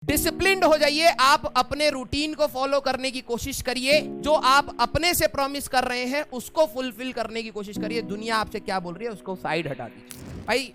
Disciplined हो जाइए, आप अपने रूटीन को फॉलो करने की कोशिश करिए, जो आप अपने से प्रॉमिस कर रहे हैं उसको फुलफिल करने की कोशिश करिए। दुनिया आपसे क्या बोल रही है उसको साइड हटा दीजिए। भाई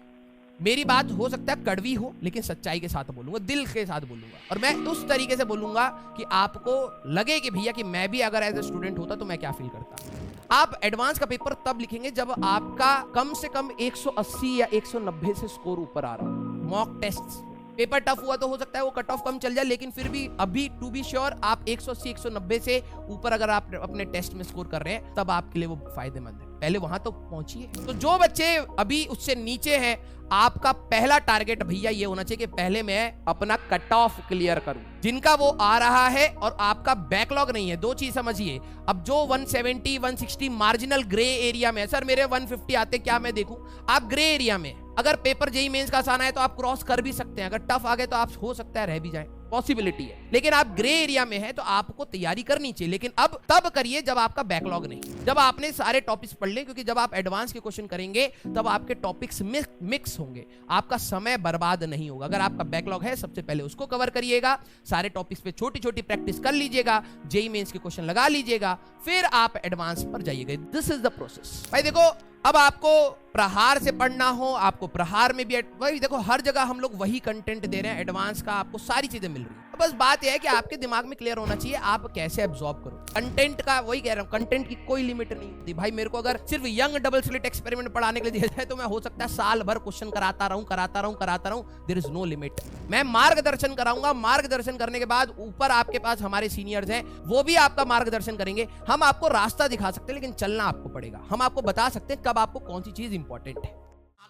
मेरी बात हो सकता है कड़वी हो, लेकिन सच्चाई के साथ बोलूंगा, दिल के साथ बोलूंगा, और मैं उस तरीके से बोलूंगा कि आपको लगे कि भैया कि मैं भी अगर एज ए स्टूडेंट होता तो मैं क्या फील करता। आप एडवांस का पेपर तब लिखेंगे जब आपका कम से कम 180 या 190 से स्कोर ऊपर आ रहा हो। मॉक टेस्ट पेपर टफ हुआ तो हो सकता है वो कट ऑफ कम चल जाए, लेकिन फिर भी अभी टू बी श्योर आप 180 190 से ऊपर अगर आप अपने टेस्ट में स्कोर कर रहे हैं तब आपके लिए वो फायदेमंद है। पहले वहां तो पहुंचिए। तो जो बच्चे अभी उससे नीचे हैं, आपका पहला टारगेट भैया ये होना चाहिए कि पहले मैं अपना कट ऑफ क्लियर करूं। जिनका वो आ रहा है और आपका बैकलॉग नहीं है, दो चीज समझिए। अब जो 170 160 मार्जिनल ग्रे एरिया में, सर मेरे 150 आते क्या मैं देखूं, आप ग्रे एरिया में, अगर पेपर जेईई मेंस का आसान है तो आप क्रॉस कर भी सकते हैं, अगर टफ आ गए तो आप हो सकता है रह भी जाए, पॉसिबिलिटी है। लेकिन आप ग्रे एरिया में है तो आपको तैयारी करनी चाहिए, लेकिन अब तब करिए जब आपका बैकलॉग नहीं, जब आपने सारे टॉपिक्स पढ़ ले, क्योंकि जब आप एडवांस के क्वेश्चन करेंगे तब आपके टॉपिक्स मिक्स होंगे, आपका समय बर्बाद नहीं होगा। अगर आपका बैकलॉग है सबसे पहले उसको कवर करिएगा, सारे टॉपिक्स पे छोटी छोटी प्रैक्टिस कर लीजिएगा, जेईई मेंस के क्वेश्चन लगा लीजिएगा, फिर आप एडवांस पर जाइएगा। This is the process. भाई देखो, अब आपको प्रहार से पढ़ना हो, आपको प्रहार में भी वही देखो, हर जगह हम लोग वही कंटेंट दे रहे हैं, एडवांस का आपको सारी चीजें मिल रही है। बस बात यह है कि आपके दिमाग में क्लियर होना चाहिए आप कैसे एब्जॉर्ब करो कंटेंट का। वही कह रहा हूं, कंटेंट की कोई लिमिट नहीं होती भाई। मेरे को अगर सिर्फ यंग डबल स्लिट एक्सपेरिमेंट पढ़ाने के लिए दिया जाए तो मैं हो सकता है साल भर क्वेश्चन कराता रहूं। There is no limit. मैं मार्गदर्शन कराऊंगा, मार्गदर्शन करने के बाद ऊपर आपके पास हमारे सीनियर्स हैं, वो भी आपका मार्गदर्शन करेंगे। हम आपको रास्ता दिखा सकते हैं, लेकिन चलना आपको पड़ेगा। हम आपको बता सकते हैं कब आपको कौन सी चीज इंपॉर्टेंट है।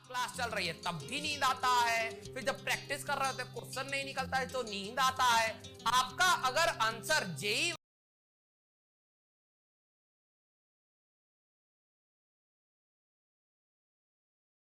क्लास चल रही है तब भी नींद आता है, फिर जब प्रैक्टिस कर रहे होते हैं क्वेश्चन नहीं निकलता है तो नींद आता है। आपका अगर आंसर जेईई